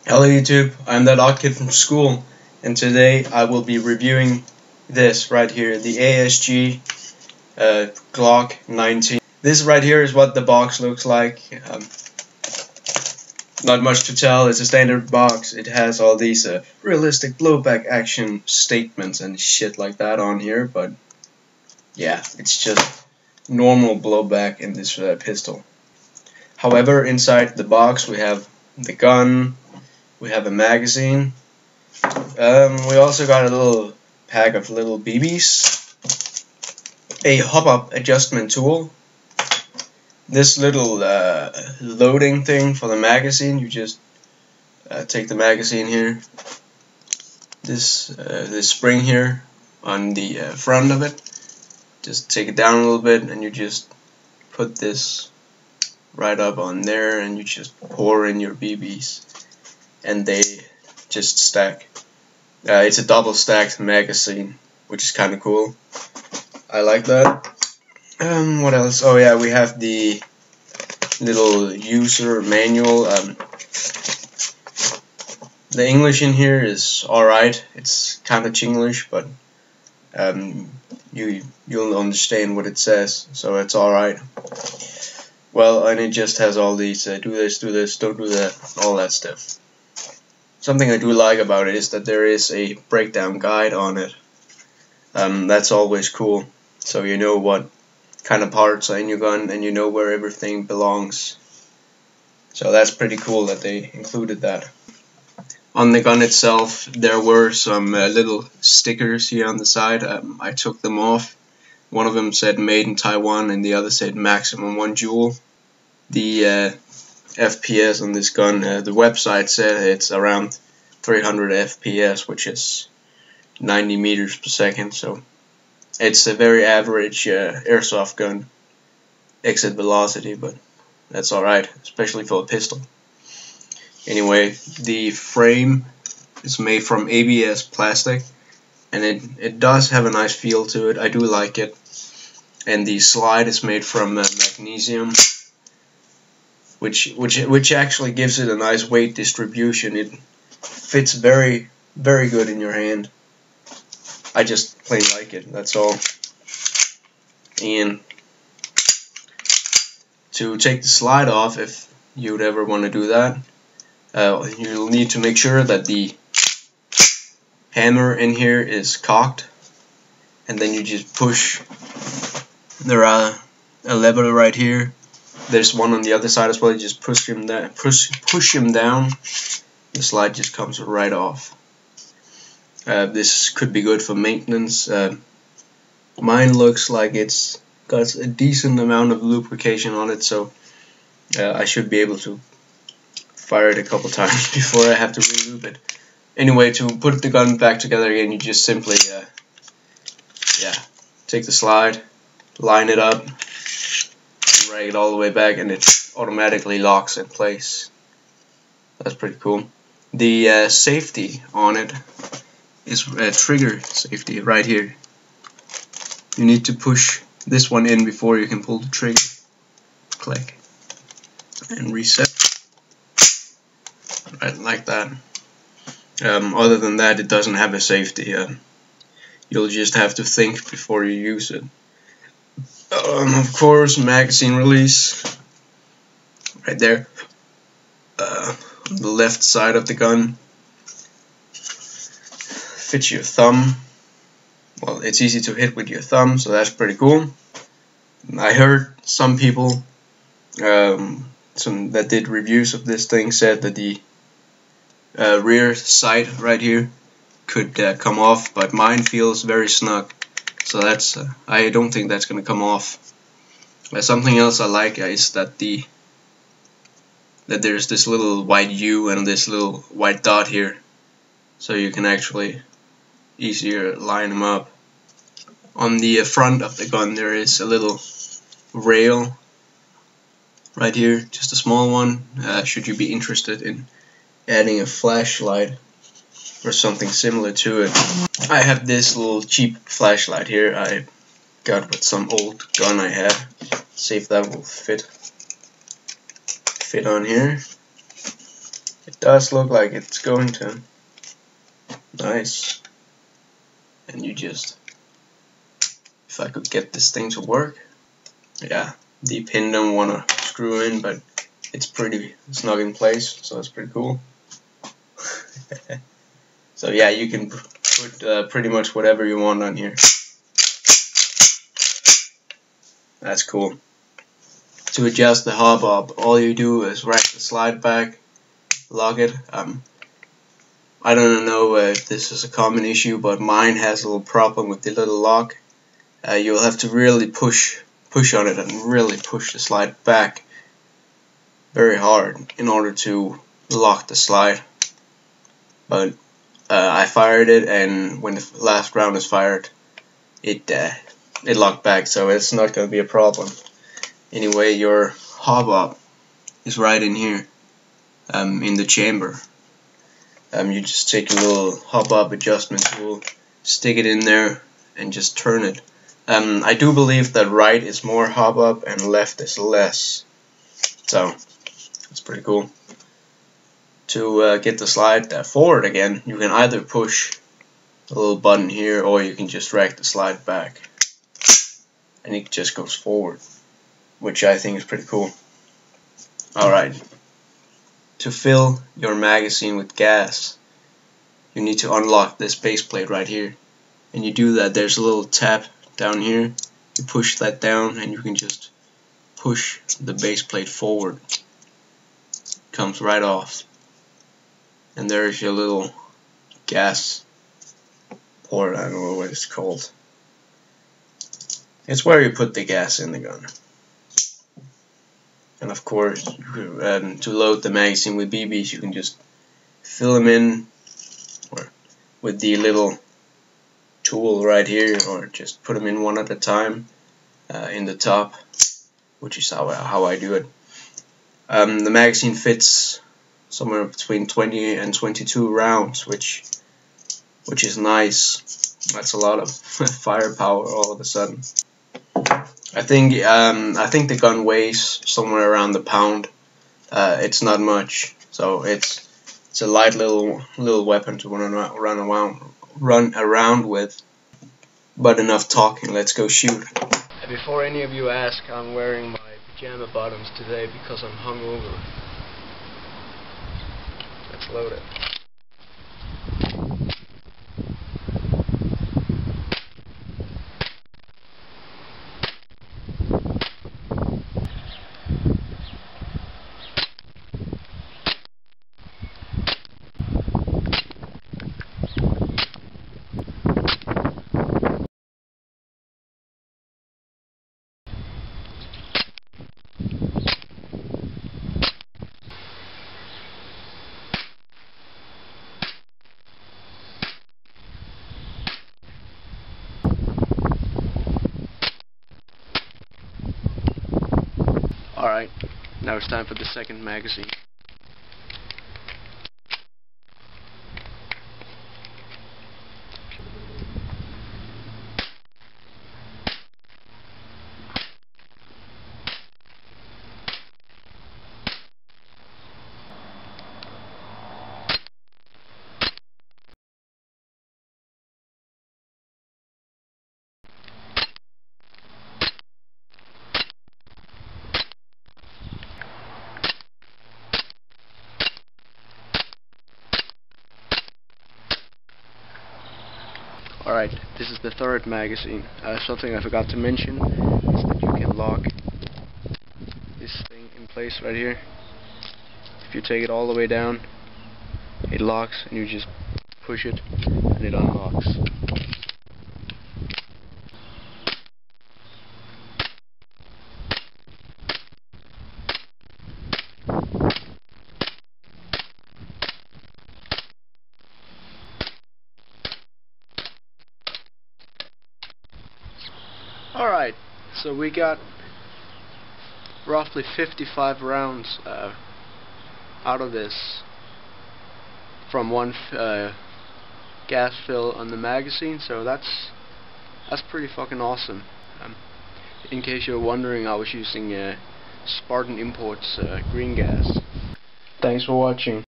Hello YouTube, I'm that odd kid from school, and today I will be reviewing this right here, the ASG Glock 19. This right here is what the box looks like. Not much to tell, it's a standard box. It has all these realistic blowback action statements and shit like that on here, but yeah, it's just normal blowback in this pistol. However, inside the box we have the gun, we have a magazine, we also got a little pack of little BBs, a hop-up adjustment tool, this little loading thing for the magazine. You just take the magazine here, this spring here on the front of it, just take it down a little bit and you just put this right up on there and you just pour in your BBs and they just stack. It's a double stacked magazine, which is kind of cool. I like that. What else? Oh yeah, we have the little user manual. The English in here is alright. It's kind of Chinglish, but you'll understand what it says, so it's alright. Well, and it just has all these do this, don't do that, all that stuff. Something I do like about it is that there is a breakdown guide on it. That's always cool, so you know what kind of parts are in your gun and you know where everything belongs. So that's pretty cool that they included that. On the gun itself there were some little stickers here on the side. I took them off. One of them said made in Taiwan and the other said maximum 1 joule. The FPS on this gun, the website said it's around 300 FPS, which is 90 meters per second, so it's a very average airsoft gun exit velocity, but that's alright, especially for a pistol. Anyway, the frame is made from ABS plastic and it does have a nice feel to it. I do like it. And the slide is made from magnesium, which actually gives it a nice weight distribution. It fits very good in your hand. I just plain like it, that's all. And to take the slide off, if you'd ever want to do that, you'll need to make sure that the hammer in here is cocked, and then you just push. There are a lever right here. There's one on the other side as well. You just push him down. Push him down. The slide just comes right off. This could be good for maintenance. Mine looks like it's got a decent amount of lubrication on it, so I should be able to fire it a couple times before I have to re-lube it. Anyway, to put the gun back together again, you just simply take the slide, line it up, drag it all the way back, and it automatically locks in place. That's pretty cool. The safety on it is trigger safety right here. You need to push this one in before you can pull the trigger. Click and reset. Right, like that. Other than that, it doesn't have a safety. You'll just have to think before you use it. Of course, magazine release right there on the left side of the gun. Fits your thumb. Well, it's easy to hit with your thumb, so that's pretty cool. I heard some people that did reviews of this thing said that the rear sight right here could come off, but mine feels very snug, so that's I don't think that's gonna come off. Something else I like is that there's this little white U and this little white dot here, so you can actually easier line them up. On the front of the gun there is a little rail right here, just a small one, should you be interested in adding a flashlight or something similar to it. I have this little cheap flashlight here I got with some old gun I had. See if that will fit on here. It does look like it's going to. Nice. And you just, if I could get this thing to work. Yeah, the pin don't wanna screw in, but it's pretty snug in place, so it's pretty cool. So yeah, you can put pretty much whatever you want on here. That's cool. To adjust the hub, all you do is rack the slide back, lock it. I don't know if this is a common issue, but mine has a little problem with the little lock. You'll have to really push on it and really push the slide back very hard in order to lock the slide. But I fired it, and when the last round is fired, it locked back, so it's not going to be a problem. Anyway, your hub is right in here, in the chamber. You just take your little hub adjustment tool, stick it in there, and just turn it. I do believe that right is more hub and left is less, so it's pretty cool. To get the slide forward again, you can either push a little button here, or you can just rack the slide back, and it just goes forward, which I think is pretty cool. Alright, to fill your magazine with gas, you need to unlock this base plate right here, and you do that. There's a little tab down here, you push that down and you can just push the base plate forward. It comes right off, and there's your little gas port. I don't know what it's called. It's where you put the gas in the gun. And of course, to load the magazine with BBs, you can just fill them in with the little tool right here, or just put them in one at a time in the top, which is how I do it. The magazine fits somewhere between 20 and 22 rounds, which is nice. That's a lot of firepower all of a sudden. I think the gun weighs somewhere around the pound. It's not much, so it's a light little weapon to run around with. But enough talking, let's go shoot. Before any of you ask, I'm wearing my pajama bottoms today because I'm hungover. Let's load it. Alright, now it's time for the second magazine. Alright, this is the third magazine. Something I forgot to mention is that you can lock this thing in place right here. If you take it all the way down, it locks, and you just push it and it unlocks. Alright, so we got roughly 55 rounds out of this from one gas fill on the magazine, so that's pretty fucking awesome. In case you're wondering, I was using Spartan Imports green gas. Thanks for watching.